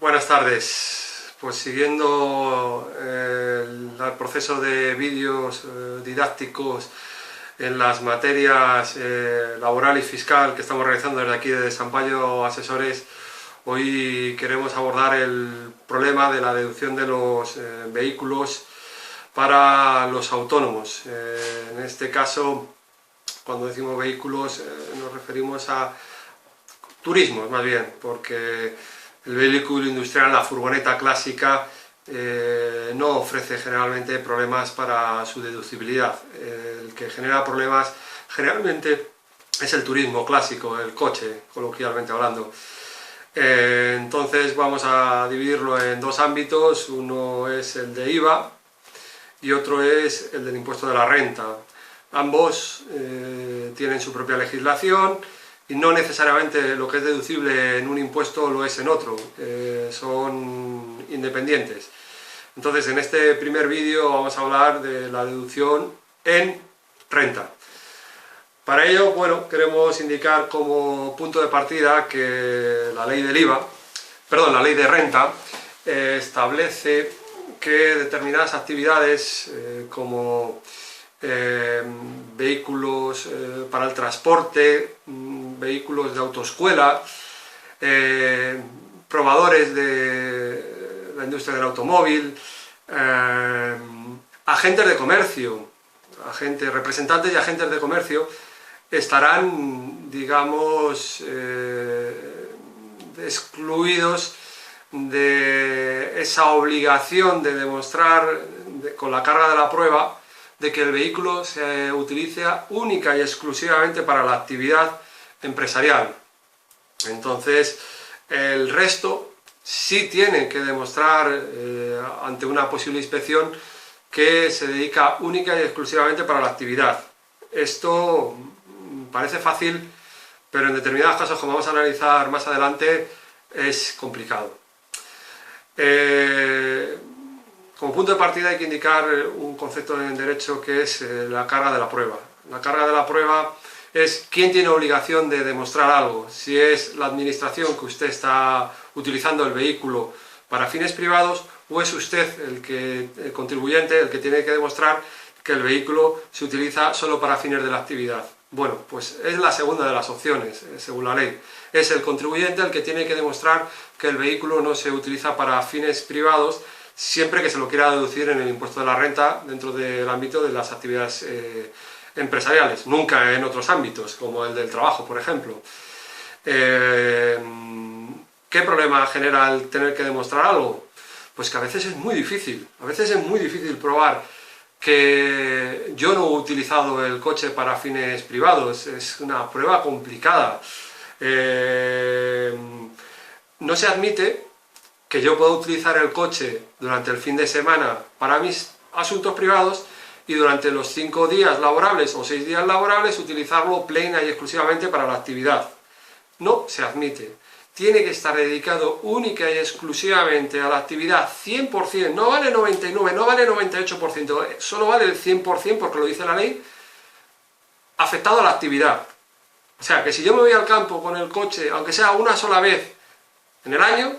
Buenas tardes. Pues siguiendo el proceso de vídeos didácticos en las materias laboral y fiscal que estamos realizando desde aquí de Sampaio Asesores, hoy queremos abordar el problema de la deducción de los vehículos para los autónomos. En este caso, cuando decimos vehículos, nos referimos a turismos más bien, porque el vehículo industrial, la furgoneta clásica, no ofrece generalmente problemas para su deducibilidad. El que genera problemas generalmente es el turismo clásico, el coche, coloquialmente hablando. Entonces vamos a dividirlo en dos ámbitos. Uno es el de IVA y otro es el del impuesto de la renta. Ambos tienen su propia legislación y no necesariamente lo que es deducible en un impuesto lo es en otro, son independientes. Entonces, en este primer vídeo vamos a hablar de la deducción en renta. Para ello, bueno, queremos indicar como punto de partida que la ley del IVA, la ley de renta, establece que determinadas actividades como vehículos para el transporte, vehículos de autoescuela, probadores de la industria del automóvil, agentes de comercio, representantes y agentes de comercio estarán, digamos, excluidos de esa obligación de demostrar con la carga de la prueba de que el vehículo se utilice única y exclusivamente para la actividad empresarial. Entonces, el resto sí tiene que demostrar ante una posible inspección que se dedica única y exclusivamente para la actividad. Esto parece fácil, pero en determinados casos, como vamos a analizar más adelante, es complicado. Como punto de partida hay que indicar un concepto en derecho que es la carga de la prueba. La carga de la prueba es quién tiene obligación de demostrar algo. Si es la administración que usted está utilizando el vehículo para fines privados, o es usted el contribuyente, el que tiene que demostrar que el vehículo se utiliza solo para fines de la actividad. Bueno, pues es la segunda de las opciones, según la ley. Es el contribuyente el que tiene que demostrar que el vehículo no se utiliza para fines privados, siempre que se lo quiera deducir en el impuesto de la renta dentro del ámbito de las actividades empresariales, nunca en otros ámbitos, como el del trabajo, por ejemplo. ¿Qué problema genera el tener que demostrar algo? Pues que a veces es muy difícil probar que yo no he utilizado el coche para fines privados, es una prueba complicada. No se admite que yo pueda utilizar el coche durante el fin de semana para mis asuntos privados y durante los 5 días laborables o 6 días laborables utilizarlo plena y exclusivamente para la actividad. No se admite. Tiene que estar dedicado única y exclusivamente a la actividad 100%, no vale 99%, no vale 98%, solo vale el 100% porque lo dice la ley, afectado a la actividad. O sea, que si yo me voy al campo con el coche, aunque sea una sola vez en el año,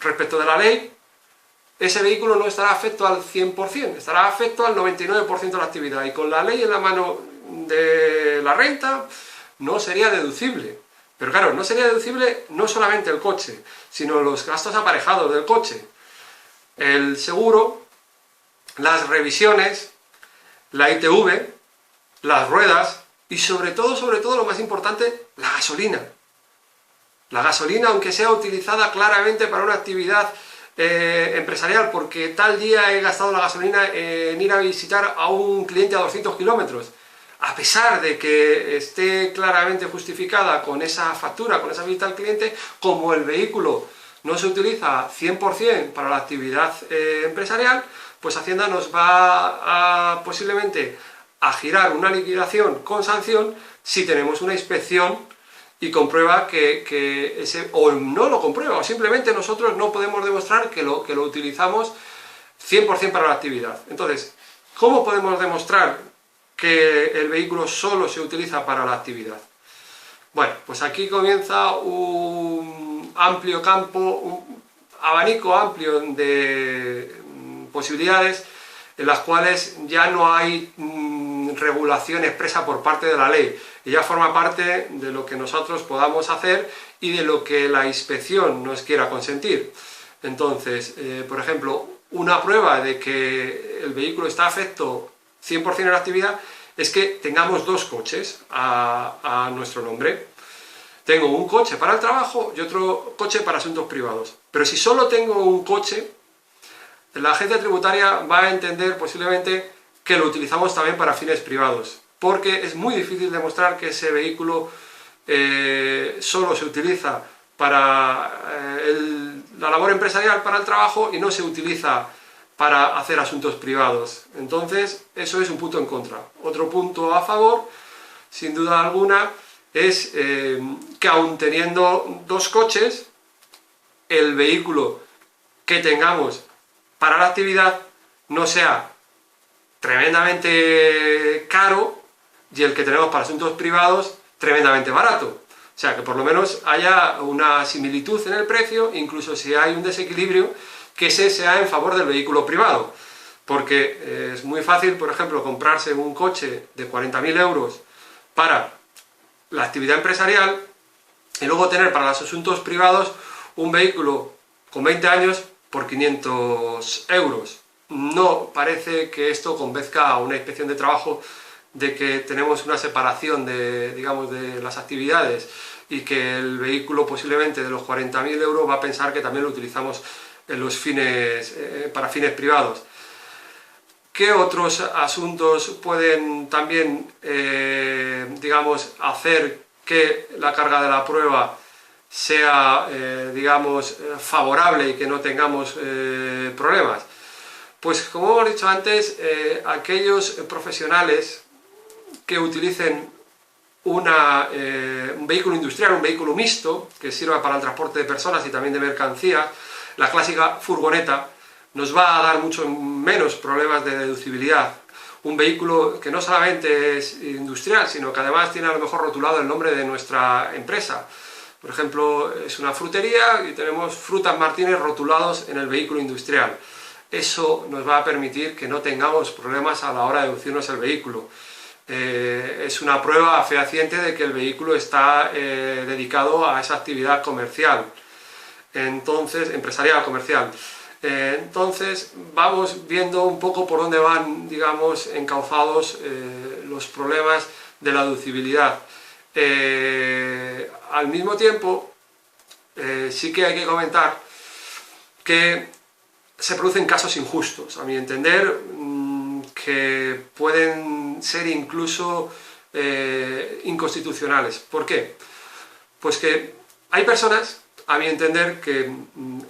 respecto de la ley, ese vehículo no estará afecto al 100%, estará afecto al 99% de la actividad, y con la ley en la mano de la renta no sería deducible. Pero claro, no sería deducible no solamente el coche, sino los gastos aparejados del coche, el seguro, las revisiones, la ITV, las ruedas y sobre todo lo más importante, la gasolina. La gasolina, aunque sea utilizada claramente para una actividad empresarial, porque tal día he gastado la gasolina en ir a visitar a un cliente a 200 kilómetros, a pesar de que esté claramente justificada con esa factura, con esa visita al cliente, como el vehículo no se utiliza 100% para la actividad empresarial, pues Hacienda nos va posiblemente a girar una liquidación con sanción si tenemos una inspección y comprueba o no lo comprueba, o simplemente nosotros no podemos demostrar que lo utilizamos 100% para la actividad. Entonces, ¿cómo podemos demostrar que el vehículo solo se utiliza para la actividad? Bueno, pues aquí comienza un amplio campo abanico amplio de posibilidades en las cuales ya no hay regulación expresa por parte de la ley, y ya forma parte de lo que nosotros podamos hacer y de lo que la inspección nos quiera consentir. Entonces, por ejemplo, una prueba de que el vehículo está afecto 100% en la actividad es que tengamos dos coches a nuestro nombre. Tengo un coche para el trabajo y otro coche para asuntos privados. Pero si solo tengo un coche, la agencia tributaria va a entender posiblemente que lo utilizamos también para fines privados, porque es muy difícil demostrar que ese vehículo solo se utiliza para la labor empresarial, para el trabajo, y no se utiliza para hacer asuntos privados. Entonces, eso es un punto en contra. Otro punto a favor, sin duda alguna, es que aun teniendo dos coches, el vehículo que tengamos para la actividad no sea tremendamente caro y el que tenemos para asuntos privados tremendamente barato. O sea, que por lo menos haya una similitud en el precio, incluso si hay un desequilibrio, que ese sea en favor del vehículo privado. Porque es muy fácil, por ejemplo, comprarse un coche de 40.000 euros para la actividad empresarial y luego tener para los asuntos privados un vehículo con 20 años por 500 euros. No parece que esto convenzca a una inspección de trabajo de que tenemos una separación de, digamos, de las actividades, y que el vehículo posiblemente de los 40.000 euros va a pensar que también lo utilizamos en los fines, para fines privados. ¿Qué otros asuntos pueden también, digamos, hacer que la carga de la prueba sea, digamos, favorable y que no tengamos problemas? Pues, como hemos dicho antes, aquellos profesionales que utilicen un vehículo industrial, un vehículo mixto, que sirva para el transporte de personas y también de mercancías, la clásica furgoneta, nos va a dar mucho menos problemas de deducibilidad. Un vehículo que no solamente es industrial, sino que además tiene a lo mejor rotulado el nombre de nuestra empresa. Por ejemplo, es una frutería y tenemos Frutas Martínez rotulados en el vehículo industrial. Eso nos va a permitir que no tengamos problemas a la hora de deducirnos el vehículo. Es una prueba fehaciente de que el vehículo está dedicado a esa actividad comercial, entonces, empresarial, comercial. Entonces, vamos viendo un poco por dónde van, digamos, encauzados los problemas de la deducibilidad. Al mismo tiempo, sí que hay que comentar que se producen casos injustos, a mi entender, que pueden ser incluso inconstitucionales. ¿Por qué? Pues que hay personas, a mi entender, que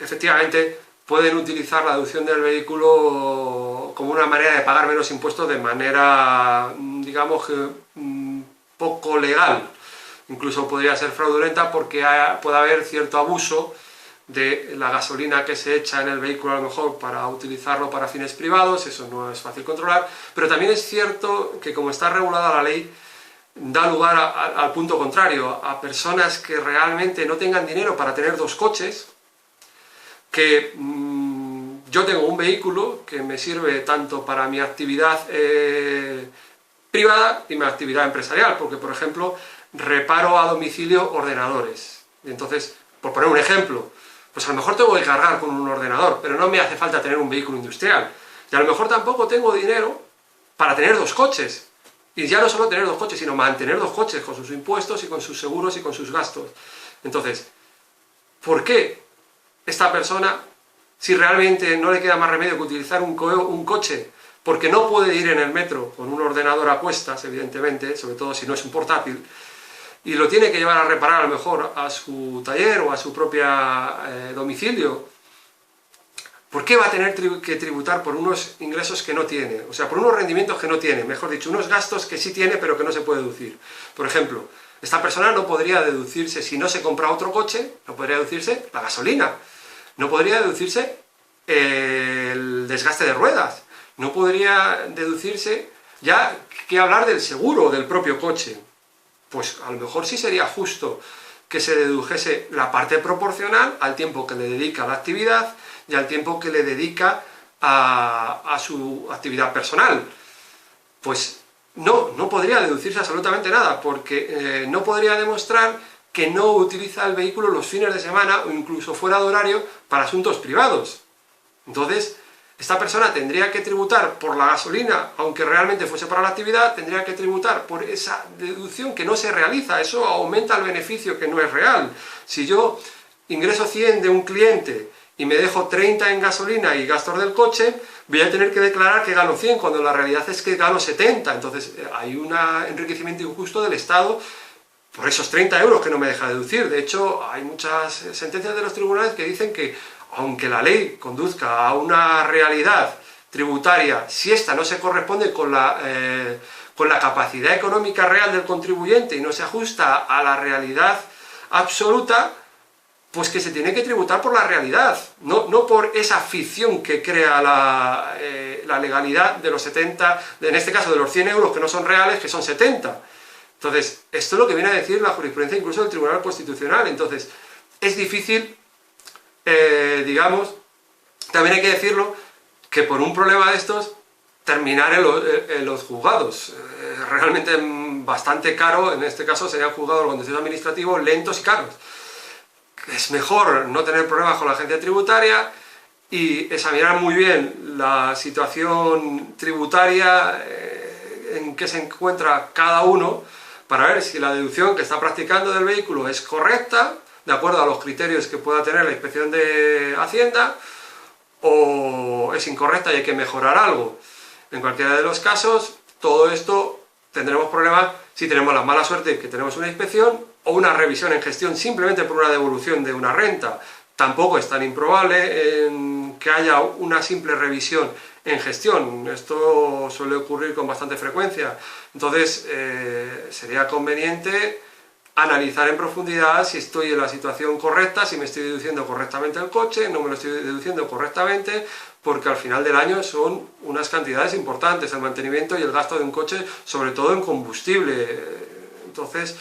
efectivamente pueden utilizar la deducción del vehículo como una manera de pagar menos impuestos de manera, digamos, poco legal. Incluso podría ser fraudulenta porque puede haber cierto abuso de la gasolina que se echa en el vehículo, a lo mejor para utilizarlo para fines privados. Eso no es fácil controlar, pero también es cierto que, como está regulada la ley, da lugar al punto contrario, a personas que realmente no tengan dinero para tener dos coches, que yo tengo un vehículo que me sirve tanto para mi actividad privada y mi actividad empresarial, porque, por ejemplo, reparo a domicilio ordenadores. Y entonces, por poner un ejemplo, pues a lo mejor tengo que cargar con un ordenador, pero no me hace falta tener un vehículo industrial. Y a lo mejor tampoco tengo dinero para tener dos coches. Y ya no solo tener dos coches, sino mantener dos coches con sus impuestos y con sus seguros y con sus gastos. Entonces, ¿por qué esta persona, si realmente no le queda más remedio que utilizar un coche, porque no puede ir en el metro con un ordenador a cuestas, evidentemente, sobre todo si no es un portátil, y lo tiene que llevar a reparar a lo mejor a su taller o a su propia domicilio? ¿Por qué va a tener que tributar por unos ingresos que no tiene? O sea, por unos rendimientos que no tiene, mejor dicho, unos gastos que sí tiene pero que no se puede deducir. Por ejemplo, esta persona no podría deducirse, si no se compra otro coche, no podría deducirse la gasolina, no podría deducirse el desgaste de ruedas, no podría deducirse ya que hablar del seguro del propio coche. Pues a lo mejor sí sería justo que se dedujese la parte proporcional al tiempo que le dedica a la actividad y al tiempo que le dedica a su actividad personal. Pues no podría deducirse absolutamente nada, porque no podría demostrar que no utiliza el vehículo los fines de semana o incluso fuera de horario para asuntos privados. Entonces, esta persona tendría que tributar por la gasolina, aunque realmente fuese para la actividad, tendría que tributar por esa deducción que no se realiza. Eso aumenta el beneficio que no es real. Si yo ingreso 100 de un cliente y me dejo 30 en gasolina y gastos del coche, voy a tener que declarar que gano 100, cuando la realidad es que gano 70. Entonces hay un enriquecimiento injusto del Estado por esos 30 euros que no me deja deducir. De hecho, hay muchas sentencias de los tribunales que dicen que, aunque la ley conduzca a una realidad tributaria, si esta no se corresponde con la capacidad económica real del contribuyente y no se ajusta a la realidad absoluta, pues que se tiene que tributar por la realidad, no por esa ficción que crea la legalidad de los 70, en este caso de los 100 euros que no son reales, que son 70. Entonces, esto es lo que viene a decir la jurisprudencia incluso del Tribunal Constitucional. Entonces, es difícil, digamos, también hay que decirlo, que por un problema de estos, terminar en los juzgados. Realmente bastante caro, en este caso serían juzgados contencioso administrativo lentos y caros. Es mejor no tener problemas con la agencia tributaria y examinar muy bien la situación tributaria en que se encuentra cada uno, para ver si la deducción que está practicando del vehículo es correcta, de acuerdo a los criterios que pueda tener la Inspección de Hacienda, o es incorrecta y hay que mejorar algo. En cualquiera de los casos, todo esto tendremos problemas si tenemos la mala suerte que tenemos una inspección o una revisión en gestión simplemente por una devolución de una renta. Tampoco es tan improbable que haya una simple revisión en gestión. Esto suele ocurrir con bastante frecuencia. Entonces, sería conveniente analizar en profundidad si estoy en la situación correcta, si me estoy deduciendo correctamente el coche, no me lo estoy deduciendo correctamente, porque al final del año son unas cantidades importantes el mantenimiento y el gasto de un coche, sobre todo en combustible. Entonces,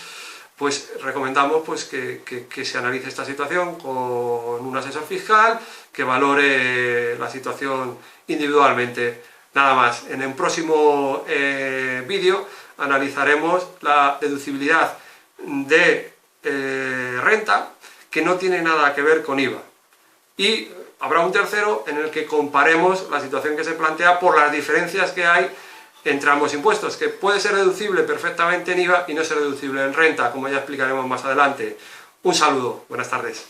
pues recomendamos pues, que se analice esta situación con un asesor fiscal, que valore la situación individualmente. Nada más, en el próximo vídeo analizaremos la deducibilidad de renta, que no tiene nada que ver con IVA. Y habrá un tercero en el que comparemos la situación que se plantea por las diferencias que hay entre ambos impuestos, que puede ser deducible perfectamente en IVA y no ser deducible en renta, como ya explicaremos más adelante. Un saludo, buenas tardes.